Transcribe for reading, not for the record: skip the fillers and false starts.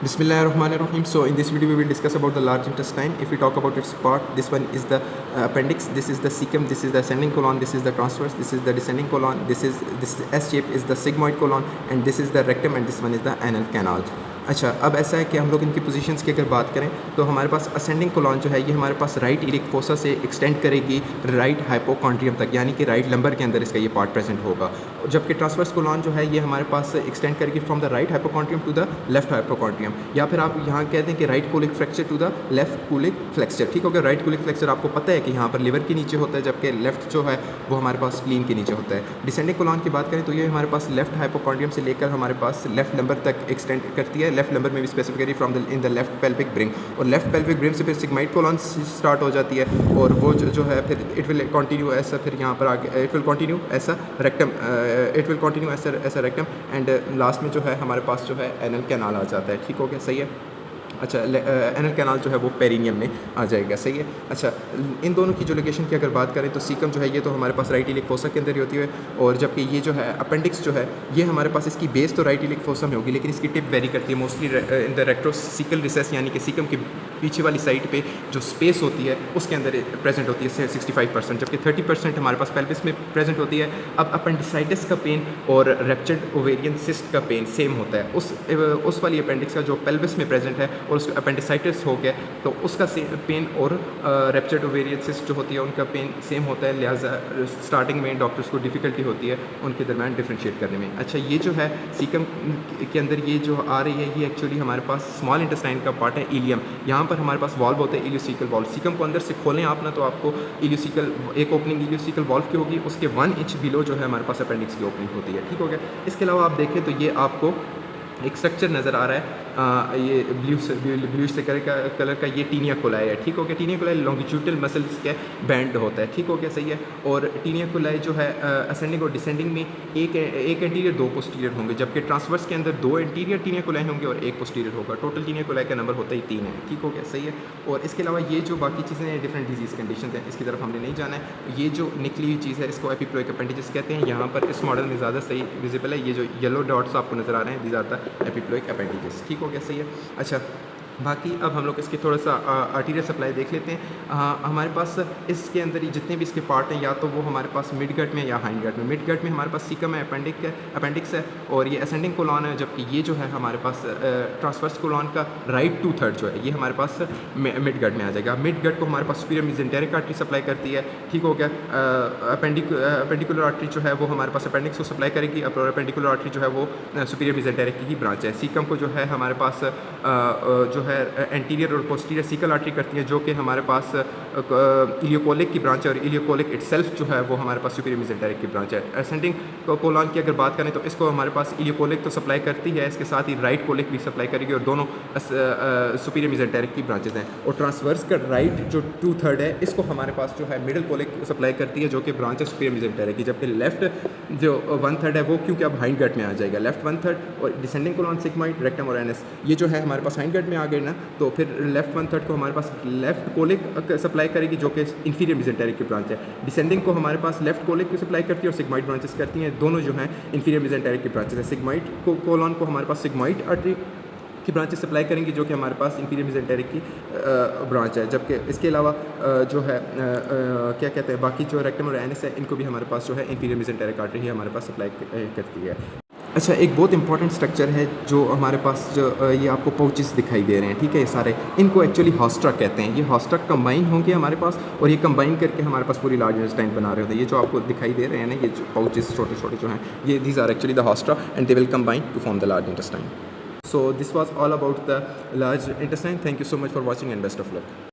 Bismillahirrahmanirrahim. So in this video we will discuss about the large intestine. If we talk about its part, this one is the appendix, this is the cecum, this is the ascending colon, this is the transverse, this is the descending colon, this S shape is the sigmoid colon, and this is the rectum, and this one is the anal canal. अच्छा, अब ऐसा है कि हम लोग इनकी positions की अगर बात करें तो हमारे पास असेंडिंग कोलॉन जो है ये हमारे पास राइट इलिक फोसा से एक्सटेंड करेगी राइट हाइपोकॉन्ड्रियम तक, यानी कि राइट लंबर के अंदर इसका ये पार्ट प्रेजेंट होगा। जबकि ट्रांसवर्स कोलॉन जो है ये हमारे पास एक्सटेंड करेगी from the right hypochondrium to the left hypochondrium, या फिर आप यहाँ कहते हैं कि right colic flexure to the left colic flexure. ठीक हो गया। राइट कोलिक फ्लेक्चर आपको पता है कि यहाँ पर लिवर के नीचे होता है, जबकि लेफ्ट जो है वो हमारे पास स्प्लीन के नीचे होता है। डिसेंडिंग कोलॉन की बात करें तो ये हमारे पास लेफ्ट हाइपोकॉन्ड्रियम से लेकर हमारे पास लेफ्ट लंबर तक एक्सटेंड करती है। लेफ्ट लंबर में भी specifically from the in the left pelvic bring, और लेफ्ट पेल्विक ब्रिंग से फिर सिग्माइड कोलॉन स्टार्ट हो जाती है, और वो जो है फिर इट विल कंटिन्यू ऐसा, फिर यहाँ पर आगे इट विल कंटिन्यू ऐसा रेक्टम, इट विल कंटिन्यू ऐसा रेक्टम, एंड लास्ट में जो है हमारे पास जो है एनल कैनाल आ जाता है। ठीक हो गया, सही है। अच्छा, एनल कैनाल जो है वो पेरिनियम में आ जाएगा, सही है। अच्छा, इन दोनों की जो लोकेशन की अगर बात करें तो सीकम जो है ये तो हमारे पास राइट इलिक फोसा के अंदर ही होती है, और जबकि ये जो है अपेंडिक्स जो है ये हमारे पास इसकी बेस तो राइट इलिक फोसा में होगी, लेकिन इसकी टिप वेरी करती है मोस्टली इन द रेक्टोसिकल रिसेस, यानी कि सीकम की पीछे वाली साइड पे जो स्पेस होती है उसके अंदर प्रेजेंट होती है 65%, जबकि 30% हमारे पास पेल्विस में प्रेजेंट होती है। अब अपेंडिसाइटिस का पेन और रेप्चर्ड ओवेरियन सिस्ट का पेन सेम होता है। उस वाली अपेंडिक्स का जो पेल्विस में प्रेजेंट है और उसको अपेंडिसाइटिस हो गया तो उसका पेन और रेप्चर्ड ओवेरियन सिस्ट जो होती है उनका पेन सेम होता है, लिहाजा स्टार्टिंग में डॉक्टर्स को डिफ़िकल्टी होती है उनके दरमियान डिफ्रेंशिएट करने में। अच्छा, ये जो है सीकम के अंदर ये जो आ रही है ये एक्चुअली हमारे पास स्मॉल इंटेस्टाइन का पार्ट है, इलियम। यहाँ पर हमारे पास वॉल्व होते हैं, इलियोसिकल वॉल्व। सीकम को अंदर से खोलें आप ना तो आपको इलियोसिकल एक ओपनिंग इलियोसिकल वॉल्व की होगी, उसके 1 इंच बिलो जो है हमारे पास अपेंडिक्स की ओपनिंग होती है। ठीक हो गया। इसके अलावा आप देखें तो ये आपको एक स्ट्रक्चर नज़र आ रहा है, ये ब्लू से कलर का ये टीनिया कोलाई है। ठीक हो गया। टीनिया कोलाई लॉन्गिट्यूडल मसल्स के बैंड होता है। ठीक हो गया, सही है। और टीनिया कोलाई जो है असेंडिंग और डिसेंडिंग में एक एंटीरियर 2 पोस्टीरियर होंगे, जबकि ट्रांसवर्स के अंदर 2 एंटीरियर टीनिया कोलाई होंगे और 1 पोस्टीरियर होगा। टोटल टीनिया कोलाई का नंबर होता ही 3 है। ठीक हो गया, सही है। और इसके अलावा ये जो बाकी चीज़ें हैं डिफरेंट डिजीज़ कंडीशन हैं, इसकी तरफ हमने नहीं जाना है। ये जो निकली हुई चीज़ है इसको एपिप्लोइक अपेंडिजेस कहते हैं। यहाँ पर इस मॉडल में ज़्यादा सही विजिबल है, ये जो येलो डॉट्स आपको नज़र आ रहे हैं these are the epiploic appendices. ठीक हो गया, सही है। अच्छा, बाकी अब हम लोग इसके थोड़ा सा आर्टीरियल सप्लाई देख लेते हैं। हमारे पास इसके अंदर ही जितने भी इसके पार्ट हैं या तो वो हमारे पास मिड गट में या हाइंड गट में। मिड गट में हमारे पास सीकम है, अपेंडिक्स है, और ये असेंडिंग कोलॉन है, जबकि ये जो है हमारे पास ट्रांसवर्स कोलॉन का राइट 2/3 जो है ये हमारे पास मिड गट में आ जाएगा। मिड गट को हमारे पास सुपीरियर मेसेंटेरिक आर्टरी सप्लाई करती है। ठीक हो गया। अपेंडिकुलर आर्टरी जो है वो हमारे पास अपेंडिक्स को सप्लाई करेगी, और अपेंडिकुलर आर्टरी जो है वो सुपीरियर मेसेंटेरिक की ही ब्रांच है। सीकम को जो है हमारे पास जो है एंटीरियर और पोस्टीरियर सीकल आर्टरी करती है, जो कि हमारे पास इलियोकोलिक की ब्रांच है, और इलियोकोलिक इटसेल्फ जो है वो हमारे पास सुपीरियर मेसेंटेरिक की ब्रांच है। असेंडिंग कोलॉन की अगर बात करें तो इसको हमारे पास इलियोकोलिक तो सप्लाई करती है, इसके साथ ही राइट कोलिक भी सप्लाई करेगी, और दोनों सुपीरियर मेसेंटेरिक की ब्रांचेज हैं। और ट्रांसवर्स का राइट जो 2/3 है इसको हमारे पास जो है मिडल कोलिक सप्लाई करती है, जो कि ब्रांच है सुपीरियर मेसेंटेरिक की, जबकि लेफ्ट जो 1/3 है वो क्योंकि अब हाइंड गट में आ जाएगा। लेफ्ट 1/3 और डिसेंडिंग कोलॉन सिग्माइड रेक्टम और एनएस ये जो है हमारे पास हाइंड गट में आ गए ना, तो फिर लेफ्ट 1/3 को हमारे पास लेफ्ट कोलिक सप्लाई करेगी, जो कि इंफीरियर मेसेंटेरिक की ब्रांच है। डिसेंडिंग को हमारे पास लेफ्ट कोलिक की सप्लाई करती है और सिग्माइड ब्रांचेस करती हैं, दोनों जो हैं इंफीरियर मेसेंटेरिक की ब्रांचेस है। सिग्माइड कोलॉन को हमारे पास सिग्माइड आर्टरी की ब्रांचेस सप्लाई करेंगी, जो कि हमारे पास इंफीरियर मेसेंटेरिक की ब्रांच है। जबकि इसके अलावा जो है क्या कहते हैं बाकी जो रेक्टम और एनएस है इनको भी हमारे पास जो है इंफीरियर मेसेंटेरिक आर्टरी ही हमारे पास सप्लाई करती है। अच्छा, एक बहुत इंपॉर्टेंट स्ट्रक्चर है जो हमारे पास जो ये आपको पाउचेस दिखाई दे रहे हैं, ठीक है, ये सारे इनको एक्चुअली हॉस्ट्रा कहते हैं। ये हॉस्ट्रा कंबाइन होंगे हमारे पास, और ये कंबाइन करके हमारे पास पूरी लार्ज इंटेस्टाइन बना रहे होते हैं। ये जो आपको दिखाई दे रहे हैं ना, ये जो पाउचेस छोटे छोटे जो हैं ये these are actually the haustra, and they will combine to form the large intestine. So this was all about the large intestine. Thank you so much for watching and best of luck.